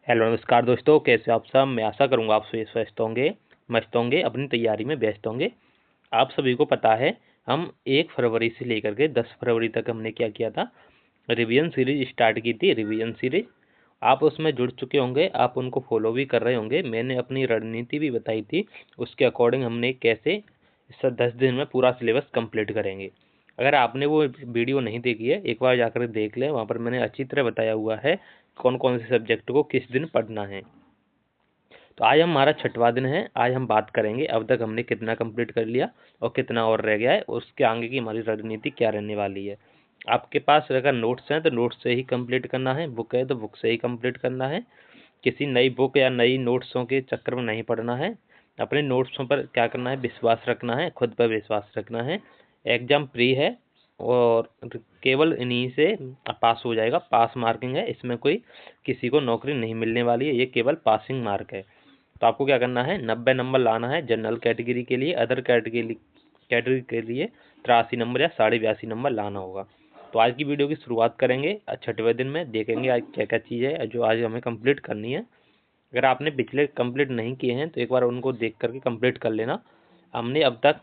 Hello नमस्कार दोस्तों, कैसे आप सब। मैं आशा करूंगा आप सभी स्वस्थ होंगे, मस्त होंगे, अपनी तैयारी में व्यस्त होंगे। आप सभी को पता है हम 1 फरवरी से लेकर के 10 फरवरी तक हमने क्या किया था, रिवीजन सीरीज स्टार्ट की थी। रिवीजन सीरीज आप उसमें जुड़ चुके होंगे, आप उनको फॉलो भी कर रहे होंगे। मैंने अपनी रणनीति भी बताई थी, उसके अकॉर्डिंग हमने कैसे इस 10 दिन में पूरा सिलेबस कंप्लीट करेंगे। अगर आपने वो वीडियो नहीं देखी है, एक बार जाकर देख लें, वहाँ पर मैंने अच्छी तरह बताया हुआ है कौन कौन से सब्जेक्ट को किस दिन पढ़ना है। तो आज हमारा 6वां दिन है। आज हम बात करेंगे अब तक हमने कितना कंप्लीट कर लिया और कितना और रह गया है, उसके आगे की हमारी रणनीति क्या रहने वाली है। आपके पास अगर नोट्स हैं तो नोट्स से ही कंप्लीट करना है, बुक है तो बुक से ही कंप्लीट करना है। किसी नई बुक या नई नोट्सों के चक्कर में नहीं पड़ना है। अपने नोट्सों पर क्या करना है, विश्वास रखना है, खुद पर विश्वास रखना है। एग्जाम प्री है और केवल इन्हीं से पास हो जाएगा। पास मार्किंग है, इसमें कोई किसी को नौकरी नहीं मिलने वाली है, ये केवल पासिंग मार्क है। तो आपको क्या करना है, 90 नंबर लाना है जनरल कैटेगरी के लिए। अदर कैटेगरी के लिए 83 नंबर या 82.5 नंबर लाना होगा। तो आज की वीडियो की शुरुआत करेंगे 6वें दिन में। देखेंगे आज क्या क्या चीज़ है जो आज हमें कंप्लीट करनी है। अगर आपने पिछले कंप्लीट नहीं किए हैं तो एक बार उनको देख करके कंप्लीट कर लेना। हमने अब तक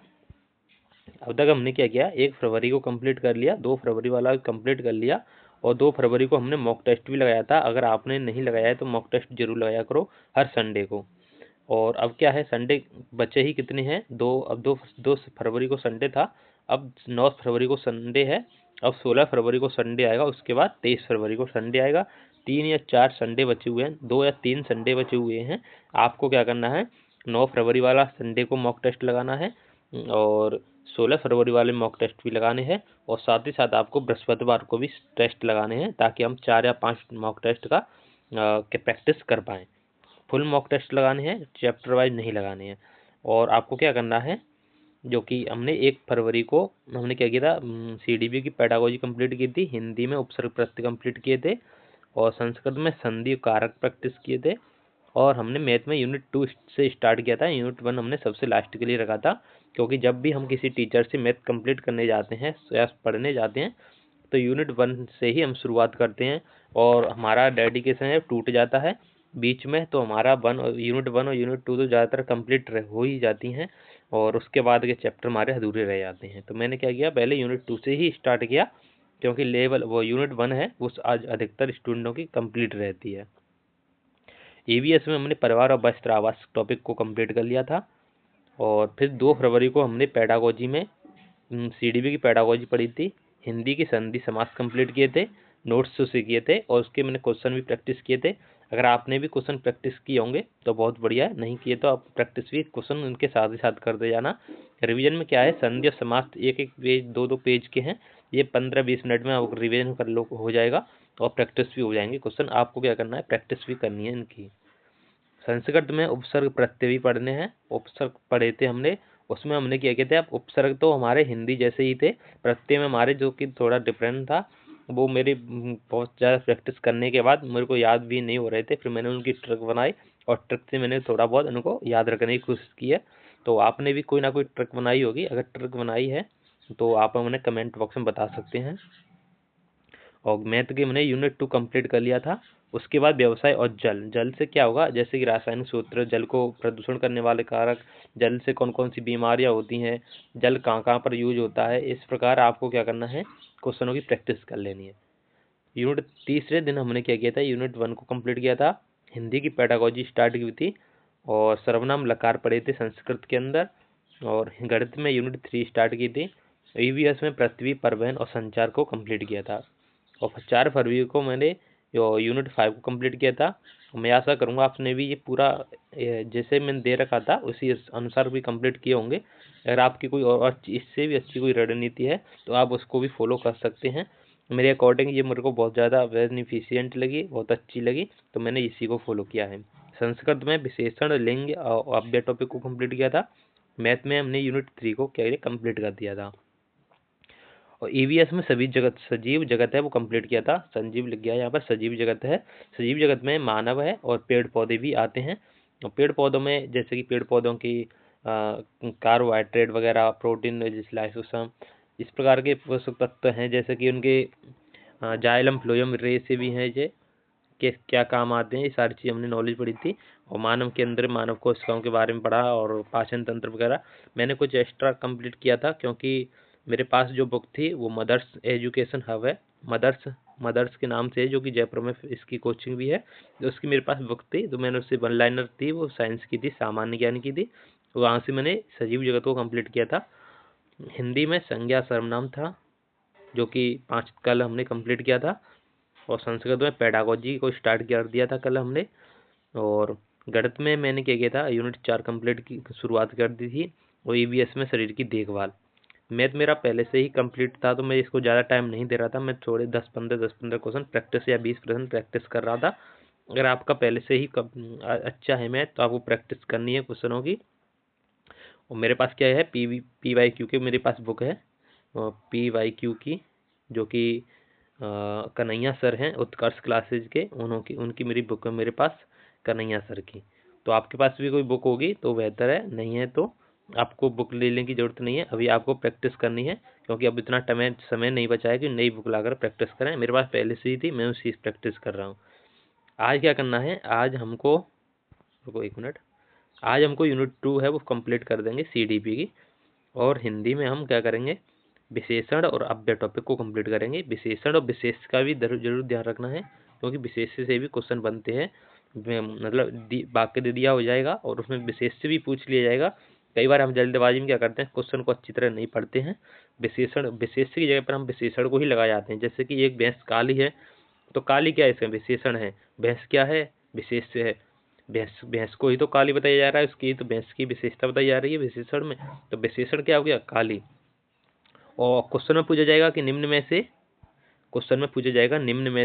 हमने क्या किया, 1 फरवरी को कंप्लीट कर लिया, 2 फरवरी वाला कंप्लीट कर लिया और 2 फरवरी को हमने मॉक टेस्ट भी लगाया था। अगर आपने नहीं लगाया है तो मॉक टेस्ट जरूर लगाया करो हर संडे को। और अब क्या है, संडे बचे ही कितने हैं, अब दो फरवरी को संडे था, अब 9 फरवरी को संडे है, अब 16 फरवरी को संडे आएगा, उसके बाद 23 फरवरी को संडे आएगा। 3 या 4 संडे बचे हुए हैं, 2 या 3 संडे बचे हुए हैं। आपको क्या करना है, 9 फरवरी वाला संडे को मॉक टेस्ट लगाना है और 16 फरवरी वाले मॉक टेस्ट भी लगाने हैं और साथ ही साथ आपको बृहस्पतिवार को भी टेस्ट लगाने हैं, ताकि हम 4 या 5 मॉक टेस्ट का प्रैक्टिस कर पाएँ। फुल मॉक टेस्ट लगाने हैं, चैप्टर वाइज नहीं लगाने हैं। और आपको क्या करना है, जो कि हमने 1 फरवरी को हमने क्या किया था, CDB की पेडागोजी कंप्लीट की थी, हिंदी में उपसर्ग प्रत्यय कंप्लीट किए थे और संस्कृत में संधि कारक प्रैक्टिस किए थे और हमने मैथ में यूनिट 2 से स्टार्ट किया था। यूनिट 1 हमने सबसे लास्ट के लिए रखा था, क्योंकि जब भी हम किसी टीचर से मैथ कंप्लीट करने जाते हैं या पढ़ने जाते हैं तो यूनिट 1 से ही हम शुरुआत करते हैं और हमारा डेडिकेशन है टूट जाता है बीच में। तो हमारा यूनिट 1 और यूनिट 2 तो ज़्यादातर कंप्लीट हो ही जाती हैं और उसके बाद के चैप्टर हमारे अधूरे रह जाते हैं। तो मैंने क्या किया, पहले यूनिट 2 से ही स्टार्ट किया, क्योंकि लेवल वो यूनिट 1 है वो आज अधिकतर स्टूडेंटों की कंप्लीट रहती है। EVS में हमने परिवार और वस्त्र आवास टॉपिक को कंप्लीट कर लिया था और फिर 2 फरवरी को हमने पेडागोजी में CDB की पेडागोजी पढ़ी थी, हिंदी की संधि समास कंप्लीट किए थे, नोट्स उससे किए थे और उसके मैंने क्वेश्चन भी प्रैक्टिस किए थे। अगर आपने भी क्वेश्चन प्रैक्टिस किए होंगे तो बहुत बढ़िया है, नहीं किए तो आप प्रैक्टिस भी क्वेश्चन उनके साथ ही साथ करते जाना। रिवीजन में क्या है, संधि और समास एक एक पेज 2-2 पेज के हैं, ये 15-20 मिनट में आप रिवीजन कर लो हो जाएगा और प्रैक्टिस भी हो जाएंगे क्वेश्चन। आपको क्या करना है, प्रैक्टिस भी करनी है इनकी। संस्कृत में उपसर्ग प्रत्यय भी पढ़ने हैं, उपसर्ग पढ़े थे हमने, उसमें हमने क्या किया था, अब उपसर्ग तो हमारे हिंदी जैसे ही थे, प्रत्यय में हमारे जो कि थोड़ा डिफरेंट था, वो मेरी बहुत ज़्यादा प्रैक्टिस करने के बाद मेरे को याद भी नहीं हो रहे थे, फिर मैंने उनकी ट्रिक बनाई और ट्रिक से मैंने थोड़ा बहुत उनको याद रखने की कोशिश की है। तो आपने भी कोई ना कोई ट्रिक बनाई होगी, अगर ट्रिक बनाई है तो आप हमें कमेंट बॉक्स में बता सकते हैं। और मैथ के मैंने यूनिट 2 कंप्लीट कर लिया था। उसके बाद व्यवसाय और जल, जल से क्या होगा, जैसे कि रासायनिक सूत्र, जल को प्रदूषण करने वाले कारक, जल से कौन कौन सी बीमारियां होती हैं, जल कहाँ कहाँ पर यूज होता है, इस प्रकार आपको क्या करना है, क्वेश्चनों की प्रैक्टिस कर लेनी है। यूनिट तीसरे दिन हमने क्या किया था, यूनिट 1 को कंप्लीट किया था, हिंदी की पेडागोजी स्टार्ट की थी और सर्वनाम लकार पढ़े थे संस्कृत के अंदर और गणित में यूनिट 3 स्टार्ट की थी। EVS में पृथ्वी, परिवहन और संचार को कंप्लीट किया था और 4 फरवरी को मैंने यूनिट 5 को कंप्लीट किया था। मैं आशा करूँगा आपने भी ये पूरा जैसे मैंने दे रखा था उसी अनुसार भी कंप्लीट किए होंगे। अगर आपकी कोई और इससे भी अच्छी कोई रणनीति है तो आप उसको भी फॉलो कर सकते हैं। मेरे अकॉर्डिंग ये मेरे को बहुत ज़्यादा बेनिफिशियंट लगी, बहुत अच्छी लगी, तो मैंने इसी को फॉलो किया है। संस्कृत में विशेषण, लिंग, अव्यय टॉपिक को कंप्लीट किया था। मैथ में हमने यूनिट 3 को क्या कंप्लीट कर दिया था और EVS में सभी जगत, सजीव जगत है वो कंप्लीट किया था। संजीव लिख गया यहाँ पर, सजीव जगत है। सजीव जगत में मानव है और पेड़ पौधे भी आते हैं और पेड़ पौधों में जैसे कि पेड़ पौधों की कार्बोहाइड्रेट वगैरह, प्रोटीन, लाइसोसम, इस प्रकार के पोषक तत्व हैं, जैसे कि उनके जाइलम फ्लोएम रे से भी हैं ये, के क्या काम आते हैं, ये सारी चीज़ हमने नॉलेज पढ़ी थी। और मानव के अंदर मानव कोशिकाओं के बारे में पढ़ा और पाचन तंत्र वगैरह। मैंने कुछ एक्स्ट्रा कंप्लीट किया था क्योंकि मेरे पास जो बुक थी वो मदर्स एजुकेशन हब है, मदर्स के नाम से है, जो कि जयपुर में इसकी कोचिंग भी है। तो उसकी मेरे पास बुक थी, तो मैंने उससे वन लाइनर थी, वो साइंस की थी, सामान्य ज्ञान की थी। वहाँ से मैंने सजीव जगत को कंप्लीट किया था। हिंदी में संज्ञा सर्वनाम था, जो कि 5 कल हमने कंप्लीट किया था। और संस्कृत में पेडागोजी को स्टार्ट कर दिया था कल हमने। और गणित में मैंने क्या किया था, यूनिट 4 कंप्लीट की शुरुआत कर दी थी। और ईवीएस में शरीर की देखभाल। मैथ मेरा पहले से ही कंप्लीट था, तो मैं इसको ज़्यादा टाइम नहीं दे रहा था। मैं थोड़े 10-15 क्वेश्चन प्रैक्टिस या 20% प्रैक्टिस कर रहा था। अगर आपका पहले से ही अच्छा है मैथ, तो आपको प्रैक्टिस करनी है क्वेश्चनों की। और मेरे पास क्या है, PYQ की मेरे पास बुक है, PYQ की, जो कि कन्हैया सर हैं उत्कर्ष क्लासेज के, उनकी मेरी बुक है मेरे पास, कन्हैया सर की। तो आपके पास भी कोई बुक होगी तो बेहतर है, नहीं है तो आपको बुक लेने की ज़रूरत नहीं है। अभी आपको प्रैक्टिस करनी है, क्योंकि अब इतना समय नहीं बचा है कि नई बुक लाकर प्रैक्टिस करें। मेरे पास पहले से ही थी, मैं उसी प्रैक्टिस कर रहा हूँ। आज क्या करना है, आज हमको, रुको 1 मिनट, आज हमको यूनिट 2 है वो कंप्लीट कर देंगे CDP की। और हिंदी में हम क्या करेंगे, विशेषण और अव्यय टॉपिक को कंप्लीट करेंगे। विशेषण और विशेष का भी जरूर ध्यान रखना है, क्योंकि विशेष से भी क्वेश्चन बनते हैं। मतलब वाक्य दे दिया हो जाएगा और उसमें विशेष से भी पूछ लिया जाएगा। कई बार हम जल्दबाजी में क्या करते हैं, क्वेश्चन को अच्छी तरह नहीं पढ़ते हैं। विशेष की जगह पर हम विशेषण को ही लगा जाते हैं। जैसे कि एक भैंस काली है, तो काली क्या है, इसमें विशेषण है। भैंस क्या है, विशेष से है। भैंस को ही तो काली बताया जा रहा है, उसकी तो भैंस की विशेषता बताई जा रही है विशेषण में। तो विशेषण क्या हो गया, काली। और क्वेश्चन में पूछा जाएगा कि निम्न में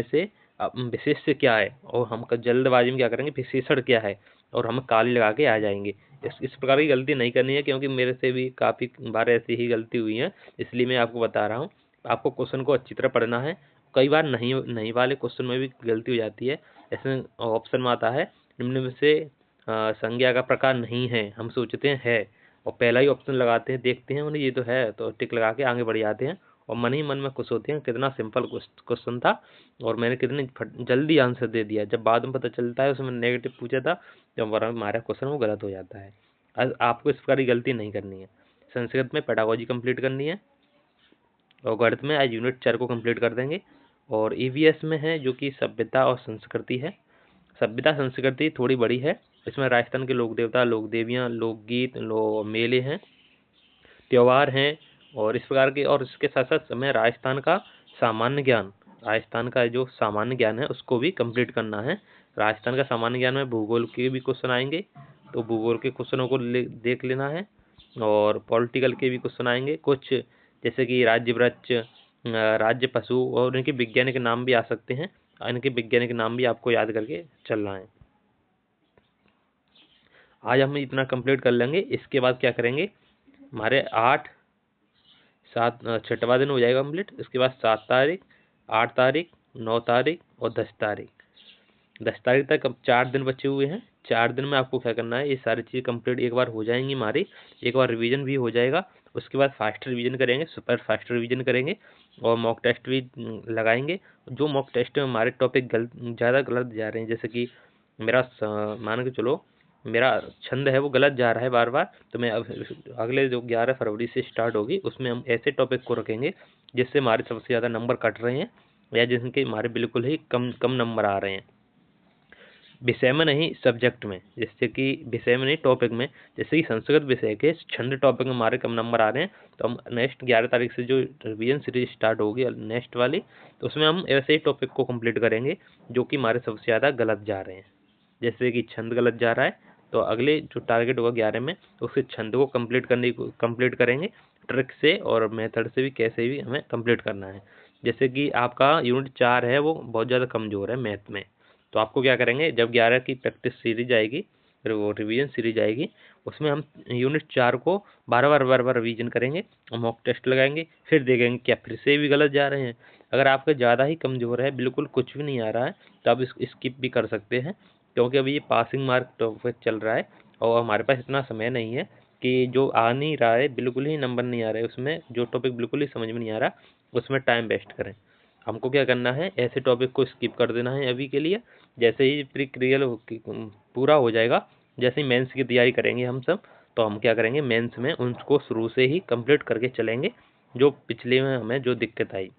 से विशेष से क्या है, और हम जल्दबाजी में क्या करेंगे, विशेषण क्या है, और हम काली लगा के आ जाएंगे। इस प्रकार की गलती नहीं करनी है, क्योंकि मेरे से भी काफ़ी बार ऐसी ही गलती हुई है, इसलिए मैं आपको बता रहा हूँ। आपको क्वेश्चन को अच्छी तरह पढ़ना है। कई बार नहीं वाले क्वेश्चन में भी गलती हो जाती है। ऐसे ऑप्शन में आता है, निम्न में से संज्ञा का प्रकार नहीं है, हम सोचते हैं है, और पहला ही ऑप्शन लगाते हैं, देखते हैं उन्हें ये तो है, तो टिक लगा के आगे बढ़ जाते हैं। और मन ही मन में खुश होते हैं, कितना सिंपल क्वेश्चन था और मैंने कितनी जल्दी आंसर दे दिया। जब बाद में पता चलता है उसमें नेगेटिव पूछा था, जब हमारा क्वेश्चन वो गलत हो जाता है। आपको इस प्रकार की गलती नहीं करनी है। संस्कृत में पेडागोजी कंप्लीट करनी है, और गणित में आज यूनिट 4 को कंप्लीट कर देंगे। और EVS में है, जो कि सभ्यता और संस्कृति है। सभ्यता संस्कृति थोड़ी बड़ी है, इसमें राजस्थान के लोक देवता, लोक देवियाँ, लोकगीत, मेले हैं, त्योहार हैं, और इस प्रकार के। और इसके साथ साथ हमें राजस्थान का सामान्य ज्ञान, राजस्थान का जो सामान्य ज्ञान है उसको भी कंप्लीट करना है। राजस्थान का सामान्य ज्ञान में भूगोल के भी क्वेश्चन आएंगे, तो भूगोल के क्वेश्चनों को देख लेना है। और पॉलिटिकल के भी क्वेश्चन आएंगे कुछ, जैसे कि राज्य वृक्ष, राज्य पशु, और इनके वैज्ञानिक नाम भी आ सकते हैं। इनके वैज्ञानिक नाम भी आपको याद करके चलना है। आज हम इतना कंप्लीट कर लेंगे। इसके बाद क्या करेंगे, हमारे 6वां दिन हो जाएगा कंप्लीट। इसके बाद 7 तारीख, 8 तारीख, 9 तारीख और 10 तारीख। 10 तारीख तक अब 4 दिन बचे हुए हैं। 4 दिन में आपको क्या करना है, ये सारी चीज़ कंप्लीट एक बार हो जाएंगी हमारी, एक बार रिवीजन भी हो जाएगा। उसके बाद फास्ट रिवीजन करेंगे, सुपर फास्ट रिवीजन करेंगे, और मॉक टेस्ट भी लगाएंगे। जो मॉक टेस्ट में हमारे टॉपिक ज़्यादा गलत जा रहे हैं, जैसे कि मान के चलो मेरा छंद है वो गलत जा रहा है बार बार, तो मैं अब अगले जो 11 फरवरी से स्टार्ट होगी, उसमें हम ऐसे टॉपिक को रखेंगे जिससे हमारे सबसे ज़्यादा नंबर कट रहे हैं, या जिनके हमारे बिल्कुल ही कम कम नंबर आ रहे हैं। विषय में नहीं, सब्जेक्ट में, जैसे कि विषय में नहीं, टॉपिक में। जैसे कि संस्कृत विषय के छंद टॉपिक में हमारे कम नंबर आ रहे हैं, तो हम नेक्स्ट 11 तारीख से जो रिवीजन सीरीज स्टार्ट होगी नेक्स्ट वाली, तो उसमें हम ऐसे ही टॉपिक को कंप्लीट करेंगे जो कि हमारे सबसे ज़्यादा गलत जा रहे हैं। जैसे कि छंद गलत जा रहा है, तो अगले जो टारगेट होगा 11 में, तो उससे छंद को कंप्लीट करेंगे, ट्रिक से और मेथड से भी, कैसे भी हमें कंप्लीट करना है। जैसे कि आपका यूनिट 4 है वो बहुत ज़्यादा कमज़ोर है मैथ में, तो आपको क्या करेंगे, जब 11 की प्रैक्टिस सीरीज आएगी, फिर वो रिवीजन सीरीज आएगी, उसमें हम यूनिट 4 को बार बार रिवीजन करेंगे और मॉक टेस्ट लगाएंगे, फिर देखेंगे क्या फिर से भी गलत जा रहे हैं। अगर आपका ज़्यादा ही कमज़ोर है, बिल्कुल कुछ भी नहीं आ रहा है, तो आप स्किप भी कर सकते हैं, क्योंकि अभी ये पासिंग मार्क टॉपिक चल रहा है, और हमारे पास इतना समय नहीं है कि जो आ नहीं रहा है, बिल्कुल ही नंबर नहीं आ रहे उसमें, जो टॉपिक बिल्कुल ही समझ में नहीं आ रहा उसमें टाइम वेस्ट करें। हमको क्या करना है, ऐसे टॉपिक को स्किप कर देना है अभी के लिए। जैसे ही प्री क्रियल पूरा हो जाएगा, जैसे ही मेंस की तैयारी करेंगे हम सब, तो हम क्या करेंगे, मेंस में उनको शुरू से ही कंप्लीट करके चलेंगे जो पिछले में हमें जो दिक्कत आई।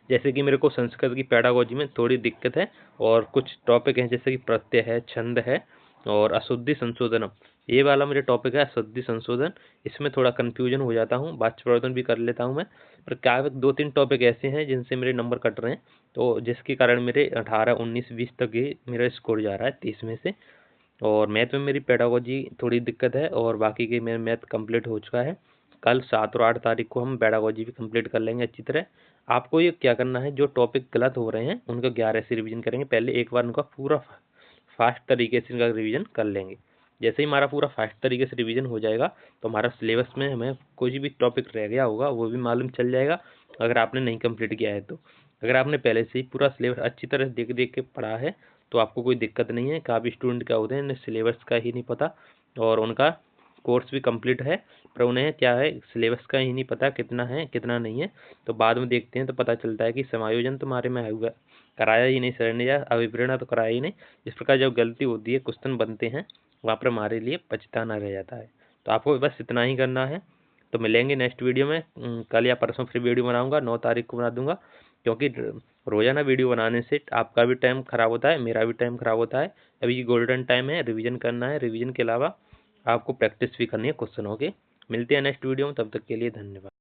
जैसे कि मेरे को संस्कृत की पेडागोजी में थोड़ी दिक्कत है, और कुछ टॉपिक हैं जैसे कि प्रत्यय है, छंद है और अशुद्धि संशोधनम, ये वाला मेरे टॉपिक है अशुद्धि संशोधन। इसमें थोड़ा कंफ्यूजन हो जाता हूँ, वाक्य प्रवर्धन भी कर लेता हूँ मैं, पर क्या 2-3 टॉपिक ऐसे हैं जिनसे मेरे नंबर कट रहे हैं, तो जिसके कारण मेरे 18, 19, 20 तक ही मेरा स्कोर जा रहा है 30 में से। और मैथ में मेरी पेडागोजी थोड़ी दिक्कत है, और बाकी के मेरा मैथ कंप्लीट हो चुका है। कल 7 और 8 तारीख को हम पेडागोजी भी कंप्लीट कर लेंगे अच्छी तरह। आपको ये क्या करना है, जो टॉपिक गलत हो रहे हैं उनका 11 से रिवीजन करेंगे। पहले एक बार उनका पूरा फास्ट तरीके से इनका रिवीजन कर लेंगे। जैसे ही हमारा पूरा फास्ट तरीके से रिवीजन हो जाएगा, तो हमारा सिलेबस में हमें कोई भी टॉपिक रह गया होगा वो भी मालूम चल जाएगा, अगर आपने नहीं कंप्लीट किया है तो। अगर आपने पहले से ही पूरा सिलेबस अच्छी तरह देख देख के पढ़ा है, तो आपको कोई दिक्कत नहीं है। काफ़ी स्टूडेंट क्या होते हैं, इन्हें सिलेबस का ही नहीं पता, और उनका कोर्स भी कंप्लीट है, पर उन्हें क्या है, सिलेबस का ही नहीं पता कितना है कितना नहीं है। तो बाद में देखते हैं तो पता चलता है कि समायोजन तुम्हारे में हुआ, कराया ही नहीं सर ने, या अभिप्रेरणा तो कराया ही नहीं। इस प्रकार जब गलती होती है, क्वेश्चन बनते हैं, वहाँ पर हमारे लिए पछताना रह जाता है। तो आपको बस इतना ही करना है। तो मिलेंगे नेक्स्ट वीडियो में। कल या परसों फिर वीडियो बनाऊंगा, 9 तारीख को बना दूंगा, क्योंकि रोजाना वीडियो बनाने से आपका भी टाइम खराब होता है, मेरा भी टाइम खराब होता है। अभी गोल्डन टाइम है, रिवीजन करना है, रिवीजन के अलावा आपको प्रैक्टिस भी करनी है क्वेश्चनों के। मिलते हैं नेक्स्ट वीडियो में, तब तक के लिए धन्यवाद।